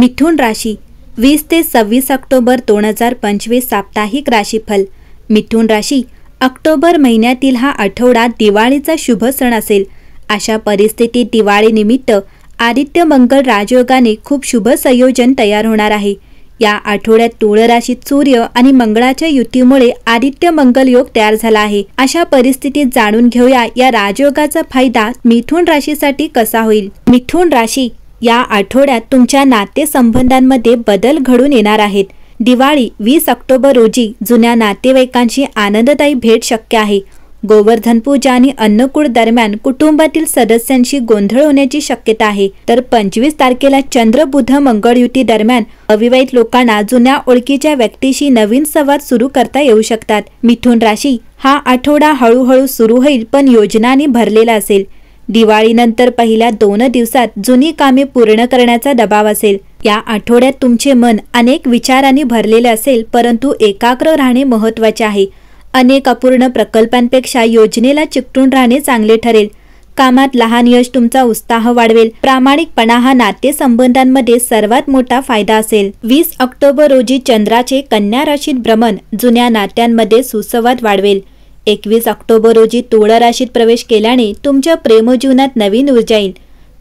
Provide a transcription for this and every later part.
मिथुन राशी 20 ते 26 ऑक्टोबर 2025 साप्ताहिक राशीफल। मिथुन राशी, ऑक्टोबर महिन्यातील हा आठवडा दिवाळीचा शुभ सण असेल। अशा परिस्थितीत दिवाळीनिमित्त आदित्य मंगळ राजयोगाने खूप शुभ संयोजन तयार होणार आहे। या आठवड्यात तुळ राशीत सूर्य आणि मंगळाच्या युतीमुळे आदित्य मंगल योग तयार झाला आहे। अशा परिस्थितीत जाणून घेऊया या राजयोगाचा फायदा मिथुन राशीसाठी कसा होईल। मिथुन राशी, या आठवड्यात तुमच्या नातेसंबंधांमध्ये बदल घडून येणार आहेत। दिवाळी 20 ऑक्टोबर रोजी जुन्या नातेवाईकांची आनंददायी भेट शक्य आहे। गोवर्धन पूजा आणि अन्नकूट दरम्यान कुटुंबातील सदस्यांशी गोंधळ होण्याची शक्यता आहे। तर 25 तारखेला चंद्र बुध मंगळ युती दरम्यान अविवाहित लोकांना जुन्या ओळखीच्या व्यक्तीशी नवीन संवाद सुरू करता येऊ शकतात। मिथुन राशी, हा आठवडा हळूहळू सुरू होईल पण योजनांनी भरलेला असेल। दिवाळीनंतर पहिल्या 2 दिवसात जुनी कामे पूर्ण करण्याचा दबाव असेल। या आठवड्यात तुमचे मन अनेक विचारांनी भरलेले असेल, परंतु एकाग्र राहणे महत्त्वाचे आहे। अनेक अपूर्ण प्रकल्पांपेक्षा योजनेला चिकटून राहणे चांगले ठरेल। कामात लहान यश तुमचा उत्साह वाढवेल। प्रामाणिकपणा हा नातेसंबंधांमध्ये सर्वात मोठा फायदा असेल। 20 ऑक्टोबर रोजी चंद्राचे कन्या राशीत भ्रमण जुन्या नात्यांमध्ये सुसंवाद वाढवेल। 21 ऑक्टोबर रोजी तुळ राशीत प्रवेश केल्याने तुमच्या प्रेमजीवनात नवीन ऊर्जा येईल।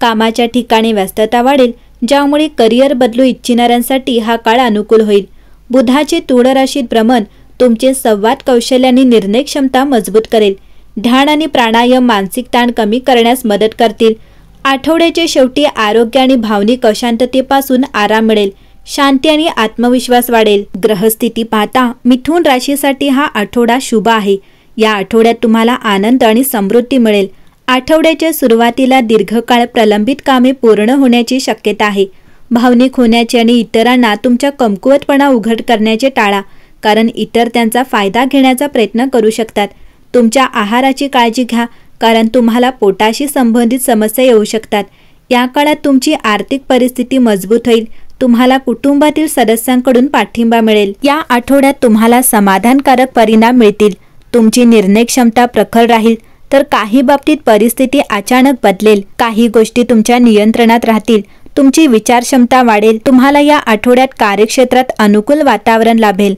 कामाच्या ठिकाणी व्यस्तता वाढेल, ज्यामुळे करिअर बदलू इच्छिणाऱ्यांसाठी हा काळ अनुकूल होईल। बुधाचे तुळ राशीत भ्रमण तुमचे संवाद कौशल्य आणि निर्णय क्षमता मजबूत करेल। ध्यान आणि प्राणायाम मानसिक ताण कमी करण्यास मदत करतील। आठवड्याच्या शेवटी आरोग्य आणि भावनिक अशांततेपासून आराम मिळेल। शांती आणि आत्मविश्वास वाढेल। ग्रहस्थिती पाहता मिथुन राशीसाठी हा आठवडा शुभ आहे। या आठवड्यात तुम्हाला आनंद आणि समृद्धी मिळेल। आठवड्याच्या सुरुवातीला दीर्घकाळ प्रलंबित कामे पूर्ण होण्याची शक्यता आहे। भावनिक होण्याचे आणि इतरांना तुमच्या कमकुवतपणा उघड करण्याचे टाळा, कारण इतर त्यांचा फायदा घेण्याचा प्रयत्न करू शकतात। तुमच्या आहाराची काळजी घ्या, कारण तुम्हाला पोटाशी संबंधित समस्या येऊ शकतात। या काळात तुमची आर्थिक परिस्थिती मजबूत होईल। तुम्हाला कुटुंबातील सदस्यांकडून पाठिंबा मिळेल। या आठवड्यात तुम्हाला समाधानकारक परिणाम मिळतील। तुमची निर्णय क्षमता प्रखर राहील, तर काही बाबतीत परिस्थिती अचानक बदलेल। काही गोष्टी तुमच्या नियंत्रणात राहतील। तुमची विचारक्षमता वाढेल। तुम्हाला या आठवड्यात कार्यक्षेत्रात अनुकूल वातावरण लाभेल।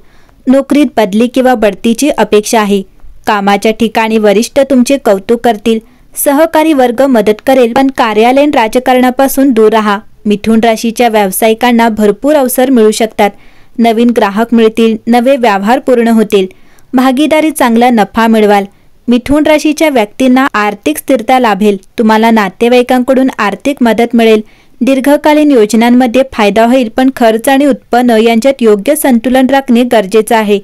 नोकरीत बदली किंवा बढतीची अपेक्षा आहे। कामाच्या ठिकाणी वरिष्ठ तुमचे कौतुक करतील। सहकारी वर्ग मदत करेल, पण कार्यालयीन राजकारणापासून दूर राहा। मिथुन राशीच्या व्यावसायिकांना भरपूर अवसर मिळू शकतात। नवीन ग्राहक मिळतील, नवे व्यवहार पूर्ण होतील। भागीदारी चांगला नफा मिळवाल। मिथुन राशीच्या व्यक्तींना आर्थिक स्थिरता लाभेल। तुम्हाला नातेवाईकांकडून आर्थिक मदत मिळेल। दीर्घकालीन योजनांमध्ये फायदा होईल, पण खर्च आणि उत्पन्न यांच्यात योग्य संतुलन राखणे गरजेचे आहे।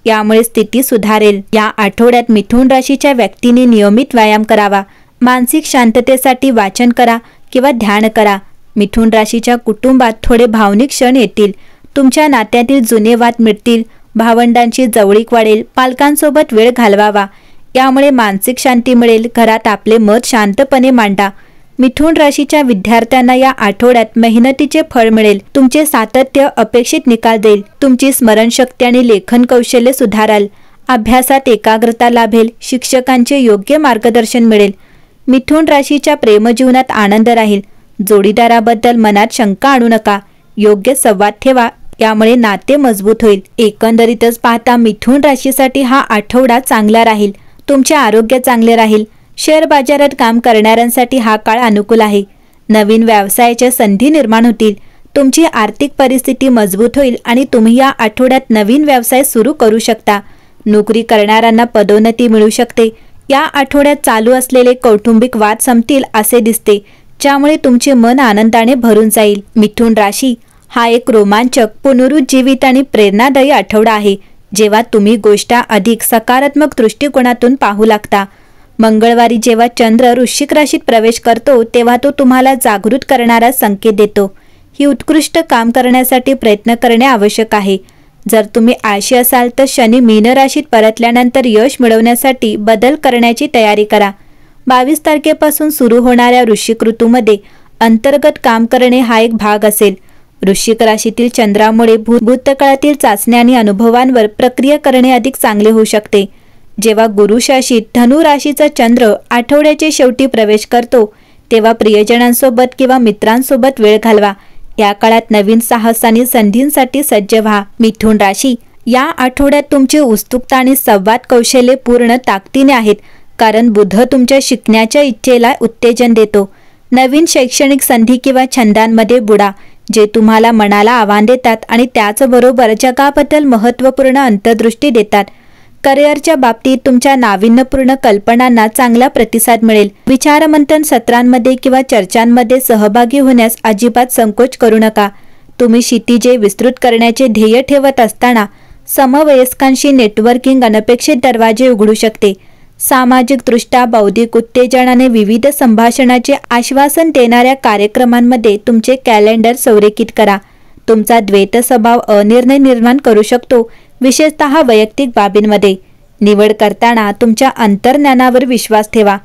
यामुळे स्थिती सुधारेल। या आठवड्यात मिथुन राशीच्या व्यक्तींनी नियमित व्यायाम करावा। मानसिक शांततेसाठी वाचन करा किंवा ध्यान करा। मिथुन राशीच्या कुटुंबात थोडे भावनिक क्षण येतील। तुमच्या नात्यातील जुने वाद मिटतील। भावंडांची जवळीक वाढेल। पालकांसोबत वेळ घालवावा, यामुळे मानसिक शांती मिळेल। घरात आपले मत शांतपणे मांडा। मिथुन राशीच्या विद्यार्थ्यांना या आठवड्यात मेहनतीचे फळ मिळेल। तुमचे सातत्य अपेक्षित निकाल देईल। तुमची स्मरणशक्ती आणि लेखन कौशल्य सुधाराल। अभ्यासात एकाग्रता लाभेल। शिक्षकांचे योग्य मार्गदर्शन मिळेल। मिथुन राशीच्या प्रेमजीवनात आनंद राहील। जोडीदाराबद्दल मनात शंका आणू नका। योग्य संवाद ठेवा, यामुळे नाते मजबूत होईल। एकंदरीतच पाहता मिथुन राशीसाठी हा आठवडा चांगला राहील। तुमचे आरोग्य चांगले राहील। शेअर बाजारात काम करणाऱ्यांसाठी हा काळ अनुकूल आहे। नवीन व्यवसायाच्या संधी निर्माण होतील। तुमची आर्थिक परिस्थिती मजबूत होईल आणि तुम्ही या आठवड्यात नवीन व्यवसाय सुरू करू शकता। नोकरी करणाऱ्यांना पदोन्नती मिळू शकते। या आठवड्यात चालू असलेले कौटुंबिक वाद संपतील असे दिसते, ज्यामुळे तुमचे मन आनंदाने भरून जाईल। मिथुन राशी, हा एक रोमांचक, पुनरुज्जीवित आणि प्रेरणादायी आठवडा आहे, जेव्हा तुम्ही गोष्टी अधिक सकारात्मक दृष्टिकोनातून पाहू लागता। मंगळवारी जेव्हा चंद्र वृश्चिक राशीत प्रवेश करतो, तेव्हा तो तुम्हाला जागृत करणारा संकेत देतो। ही उत्कृष्ट काम करण्यासाठी प्रयत्न करणे आवश्यक आहे। जर तुम्ही आळशी असाल तर शनी मीन राशीत परतल्यानंतर यश मिळवण्यासाठी बदल करण्याची तयारी करा। 22 तारखेपासून सुरू होणाऱ्या वृश्चिक ऋतूमध्ये अंतर्गत काम करणे हा एक भाग असेल। वृश्चिक राशीतील चंद्रामुळे भूतकाळातील चाचण्या आणि अनुभवांवर प्रक्रिया करणे अधिक चांगले होऊ शकते। जेव्हा गुरु शासित धनु राशीचा चंद्र आठवड्याच्या शेवटी प्रवेश करतो, तेव्हा प्रियजनांसोबत किंवा मित्रांसोबत वेळ घालवा। या काळात नवीन साहस आणि संधींसाठी सज्ज व्हा. मिथुन राशी, या आठवड्यात तुमची उत्सुकता आणि संवाद कौशल्ये पूर्ण ताकदीने आहेत, कारण बुध तुमच्या शिकण्याच्या इच्छेला उत्तेजन देतो. नवीन शैक्षणिक संधी किंवा छंदांमध्ये बुडा, जे तुम्हाला मनाला आव्हान देतात आणि त्याचबरोबर जगाबद्दल महत्त्वपूर्ण अंतर्दृष्टी देतात. करिअरच्या बाबतीत तुमच्या नाविन्यपूर्ण कल्पनांना चांगला प्रतिसाद मिळेल. विचारमंथन सत्रांमध्ये किंवा चर्चांमध्ये सहभागी होण्यास अजिबात संकोच करू नका. तुम्ही क्षितिजे विस्तृत करण्याचे ध्येय ठेवत असताना समवयस्कांशी नेटवर्किंग अनपेक्षित दरवाजे उघडू शकते. सामाजिकदृष्ट्या बौद्धिक उत्तेजनाने विविध संभाषणाचे आश्वासन देणाऱ्या कार्यक्रमांमध्ये तुमचे कॅलेंडर संरेखित करा. तुमचा द्वैत स्वभाव अनिर्णय निर्माण करू शकतो, विशेषतः वैयक्तिक बाबींमध्ये. निवड करताना तुमच्या अंतर्ज्ञानावर विश्वास ठेवा.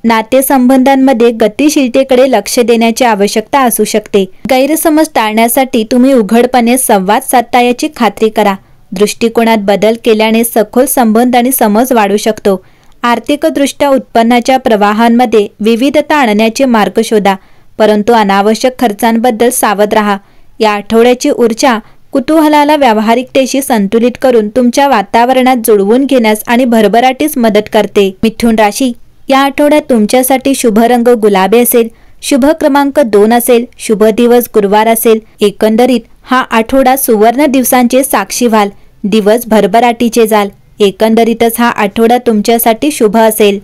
नातेसंबंधांमध्ये गतिशीलतेकडे लक्ष देण्याची आवश्यकता असू शकते. गैरसमज टाळण्यासाठी तुम्ही उघडपणे संवाद साधता याची खात्री करा. दृष्टिकोनात बदल केल्याने सखोल संबंध आणि समज वाढू शकतो. आर्थिकदृष्ट्या उत्पन्नाच्या प्रवाहांमध्ये विविधता आणण्याचे मार्ग शोधा, परंतु अनावश्यक खर्चांबद्दल सावध राहा. या आठवड्याची ऊर्जा कुतूहलाला व्यावहारिकतेशी संतुलित करून तुमच्या वातावरणात जुळवून घेण्यास आणि भरभराटीस मदत करते. मिथुन राशी, या आठवड्यात तुमच्यासाठी शुभ रंग गुलाबी असेल, शुभ क्रमांक 2 असेल, शुभ दिवस गुरुवार असेल. एकंदरीत हा आठवडा सुवर्ण दिवसांचे साक्षी व्हाल. दिवस भरभराटीचे जाल. एकंदरीतच हा आठवडा तुमच्यासाठी शुभ असेल.